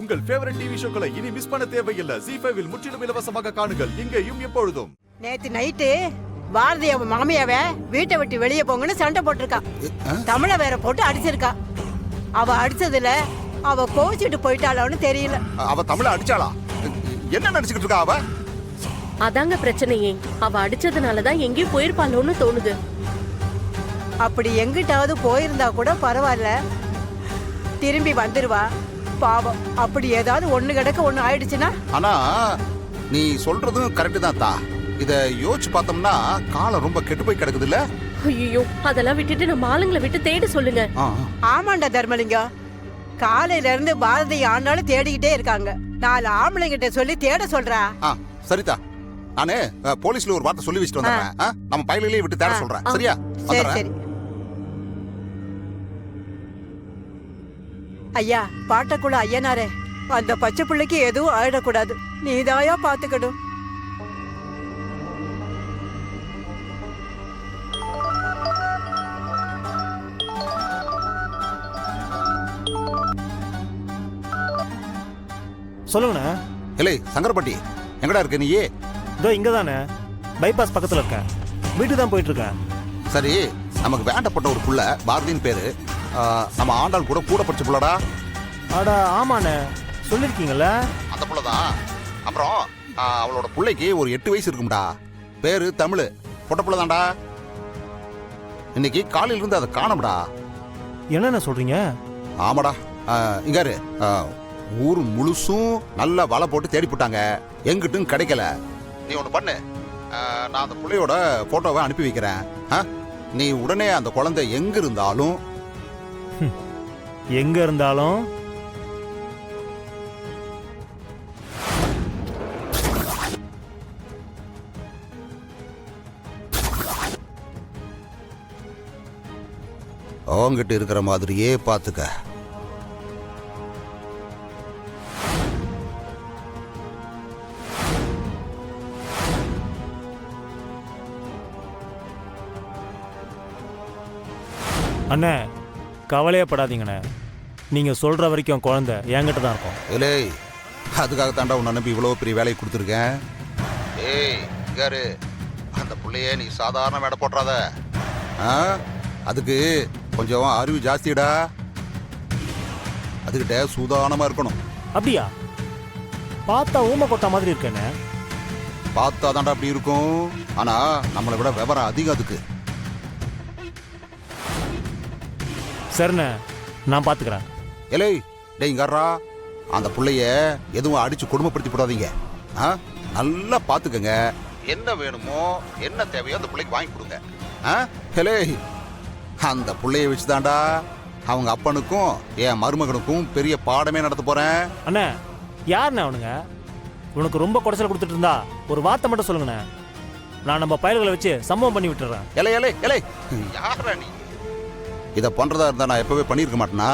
உங்கள் favourite TV ஷோக்களை இனி miss பண்ண தேவையில்லை. ஜீ5 இல் முற்றிலும் இலவசமாக காணுங்கள். இங்கேயும் எப்பொழுதும். நேத்து நைட்டு பாரதி அவன் மாமியாவ வீட்டை விட்டு வெளியே போங்கன்னு சண்டை போட்டிருக்கான். தமிழ வேற போட்டு அடிச்சிருக்கா. அவ அடிச்சதுல அவ கோவிச்சிட்டு போயிட்டாளான்னு தெரியல. அவ தமிழ அடிச்சாளா? என்ன நினைச்சுக்கிட்டு இருக்கா அவ? அதாங்க பிரச்சனையே. அவ அடிச்சதுனாலதான் எங்கேயும் போயிருப்பாளோன்னு தோணுது. அப்படி எங்கிட்டாவது போயிருந்தா கூட பரவாயில்ல, திரும்பி வந்துருவா. பாவம், அப்படி ஏதாவது ஒண்ணு கிடக்க ஒண்ணு ஆயிடுச்சுன்னா. ஆனா நீ சொல்றதும் கரெக்ட் தான் தா. இத யோசிச்சு பார்த்தோம்னா காலம் ரொம்ப கெட்டு போய் கிடக்குது இல்ல? ஐயோ, அதெல்லாம் விட்டுட்டு நம்ம ஆளுங்களை விட்டு தேட சொல்லுங்க. ஆமாண்டா தர்மலிங்கம், காலையில இருந்து பாரதி ஆண்டாலும் தேடிக்கிட்டே இருக்காங்க. 4 ஆம்பளைங்கிட்ட சொல்லி தேட சொல்றா. சரிதா, நானு போலீஸ்ல ஒரு வார்த்தை சொல்லி வச்சுட்டு வந்தேன். நம்ம பயிலையே விட்டு தேட சொல்றேன். சரியா? சரி சரி. ஐயா, பாட்டக்குள்ள ஐயனாரே, அந்த பச்சை பிள்ளைக்கு எதுவும் ஆயிடக்கூடாது. நீதாயா பாத்துக்கணும். சொல்லுங்கண்ணே. இல்லை சங்கரப்பட்டி, எங்கடா இருக்க நீ? இதோ இங்க தானே, பைபாஸ் பக்கத்துல இருக்கேன். வீட்டுக்கு தான் போயிட்டு இருக்கேன். சரி, நமக்கு வேண்டப்பட்ட ஒரு புள்ள பாரதியின் பேரு. நம்ம ஆண்டாள் கூட கூட படிச்ச புள்ளடா. ஆடா ஆமாண்ணே, சொல்லிருக்கீங்கல்ல. அந்த புள்ளதான். அப்புறம் அவளோட பிள்ளைக்கு ஒரு 8 வயசு இருக்கும்டா. பேரு தமிழ், பொட்ட புள்ளதான்டா. இன்னைக்கு காலையில இருந்து அதை காணோம்டா. என்னென்ன சொல்றீங்க? ஆமாடா, இங்காரு ஊர் முழுசும் நல்ல வலை போட்டு தேடி போட்டாங்க, எங்கிட்டும் கிடைக்கல. நீ ஒண்ணு பண்ணு, நான் அந்த பிள்ளையோட போட்டோவை அனுப்பி வைக்கிறேன். நீ உடனே அந்த குழந்தை எங்க இருந்தாலும் அவங்கிட்ட இருக்கிற மாதிரியே பாத்துக்க. அண்ணே, கவலையப்படாதீங்கண்ணே. நீங்க சொல்ற வரைக்கும் குழந்தை என்கிட்ட தான் இருக்கும். இல்லை, அதுக்காக தாண்டா உன்னை நம்பி இவ்வளவு பெரிய வேலையை கொடுத்துருக்கேன். ஏய் யாரு, அந்த பிள்ளைய நீ சாதாரண வேலை போட்டுறாத. அதுக்கு கொஞ்சம் அறிவு ஜாஸ்திடா. அதுகிட்ட சூதானமா இருக்கணும். அப்படியா? பார்த்தா ஊமை கொட்டா மாதிரி இருக்கேன்னு. பார்த்தா தாண்டா அப்படி இருக்கும், ஆனா நம்மளை விட விவரம் அதிகம் அதுக்கு. சரிண்ணே, நான் பாத்துக்கிறேன். எலை டேய்ங்கறா, அந்த புள்ளைய எதுவும் அடிச்சு கொடுமைப்படுத்தி போடாதீங்க. நல்லா பாத்துக்கங்க. என்ன வேணுமோ என்ன தேவையோ அந்த பிள்ளைக்கு வாங்கி கொடுங்க. ஹலே, அந்த புள்ளைய வச்சுதான்டா அவங்க அப்பனுக்கும் என் மருமகனுக்கும் பெரிய பாடமே நடத்த போறேன். அண்ணே, யாருண்ணே அவனுங்க? உனக்கு ரொம்ப குடைச்சல் கொடுத்துட்டு இருந்தா ஒரு வார்த்தை மட்டும் சொல்லுங்கண்ணே. நான் நம்ம பயல்களை வச்சு சம்பவம் பண்ணி விட்டுறேன். எலை எலை எலை, யாரா நீ? இதை பண்றதா இருந்தா நான் எப்பவே பண்ணிருக்க மாட்டேனா?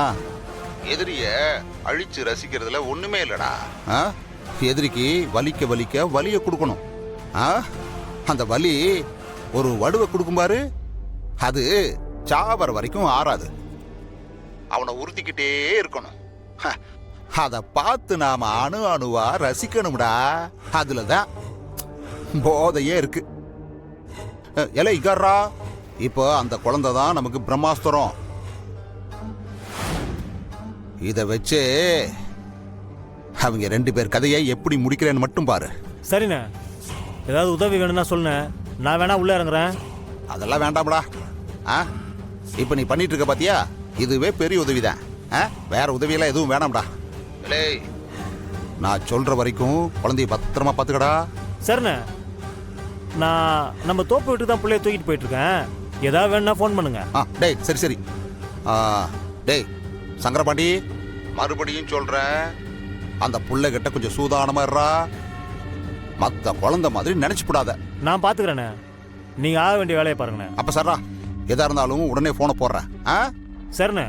எதிரிய அழிச்சு ரசிக்கிறதுல ஒண்ணுமே இல்லடா. எதிரிக்கு வலிக்க வலிக்க வலிய கொடுக்கணும். அந்த வலி ஒரு வடுவை கொடுக்கும் பாரு, அது சாவர வரைக்கும் ஆறாது. அவனை உறுத்திக்கிட்டே இருக்கணும். அதை பார்த்து நாம அணு அணுவா ரசிக்கணும்டா. அதுலதான் போதையே இருக்கு. எலை இகர்றா, இப்போ அந்த குழந்தை தான் நமக்கு பிரம்மாஸ்திரம். இத வச்சு அவங்க 2 பேர் கதையை எப்படி முடிக்கிறேன்னு மட்டும் பாரு. சரிண்ணே, ஏதாவது உதவி வேணும்னா சொல்லுண்ணே, நான் வேணா உள்ள இறங்குறேன். அதெல்லாம் வேண்டாம்டா. இப்ப நீ பண்ணிட்டு இருக்க பாத்தியா, இதுவே பெரிய உதவிதான். வேற உதவியெல்லாம் எதுவும் வேணாம்டா. நான் சொல்ற வரைக்கும் குழந்தைய பத்திரமா பாத்துக்கடா. சரிண்ணே, நான் நம்ம தோப்பு விட்டு தான் பிள்ளைய தூக்கிட்டு போயிட்டு இருக்கேன். ஏதாவது வேணும்னா ஃபோன் பண்ணுங்க. டேய் சரி சரி. டேய் சங்கரபாண்டி, மறுபடியும் சொல்றேன், அந்த புள்ள கிட்ட கொஞ்சம் சூதானமா இருடா. மத்த குழந்தை மாதிரி நினைச்சு கூடாத. நான் பாத்துக்கிறேண்ணே, நீங்க ஆக வேண்டிய வேலையை பாருங்கண்ணே. அப்ப சர்ரா, எதா இருந்தாலும் உடனே போனை போடுறேன். சரிண்ணே.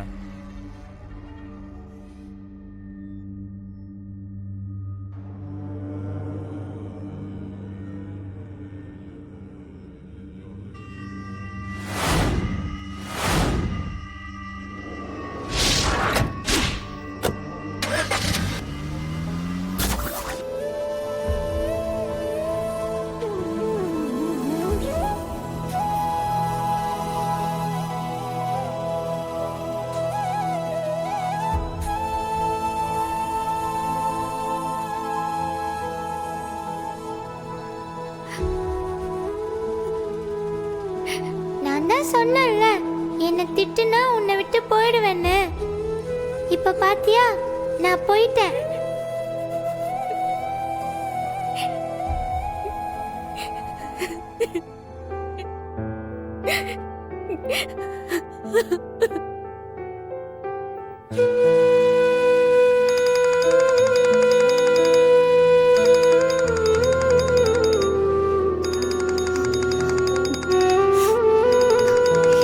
தான் சொன்னேன்ல, என்னை திட்டுனா உன்னை விட்டு போயிடுவேன்னு. இப்ப பாத்தியா, நான் போயிட்டேன்.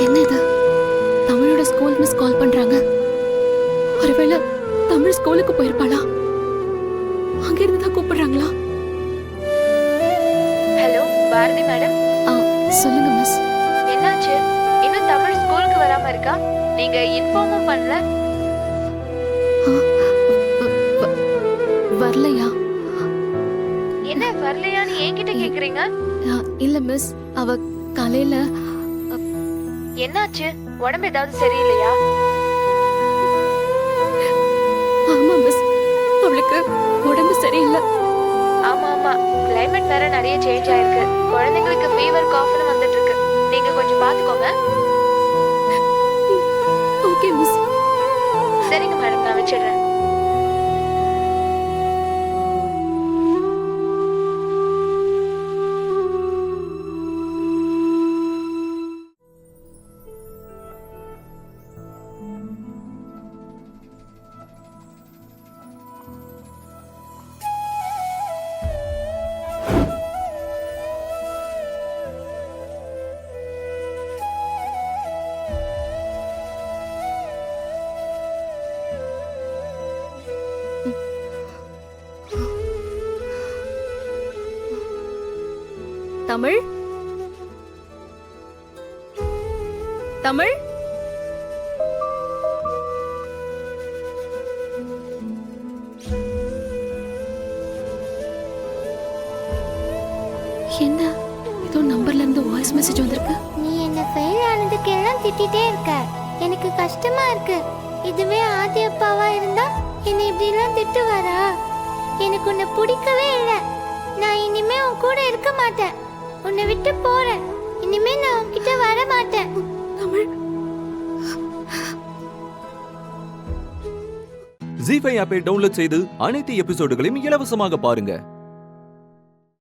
என்ன இது? தமிழோட ஸ்கூல் மிஸ் கால் பண்றாங்க. ஒருவேளை தமிழ் ஸ்கூலுக்கு போயிருப்பாளா? அங்க இருந்து தான் கூப்பிடுறாங்களா? Hello Bharathi madam. சொல்லுங்க மிஸ். என்னாச்சு? இன்னும் தமிழ் ஸ்கூலுக்கு வராம இருக்கா? நீங்க இன்ஃபார்மும் பண்ணல. வரலையா? என்ன வரலையான்னு என்கிட்ட கேக்குறீங்க? இல்ல மிஸ், அவ காலையில. என்னாச்சு? உடம்பு ஏதாவது சரியில்லையா? ஆமா மிஸ், அவளுக்கு உடம்பு சரியில்லை. ஆமா ஆமா, கிளைமேட் வேற நிறைய சேஞ்ச் ஆயிருக்கு. குழந்தைங்களுக்கு ஃபீவர் காஃப்னு வந்துட்டு இருக்கு. நீங்க கொஞ்சம் பாத்துக்கோங்க. Okay miss. சரிங்க மேடம், நான் வச்சிடுறேன். தமிழ், தமிழ், என்ன ஏதோ நம்பர்ல இருந்து வாய்ஸ் மெசேஜ் வந்திருக்கு. நீ என்ன ஃபெயில் ஆனதுக்கு எல்லாம் திட்டிட்டே இருக்க. எனக்கு கஷ்டமா இருக்கு. இதுவே ஆதி அப்பாவா இருந்தா என்னை இப்படி எல்லாம் திட்டுவாரா? எனக்கு உன்னை பிடிக்கவே இல்லை. நான் இனிமே உன் கூட இருக்க மாட்டேன். உன்னை விட்டு போறேன். இனிமே நான் உன்கிட்ட வர மாட்டேன். தமிழ். ஜீ5 ஆப்பை டவுன்லோட் செய்து அனைத்து எபிசோடுகளையும் இலவசமாக பாருங்க.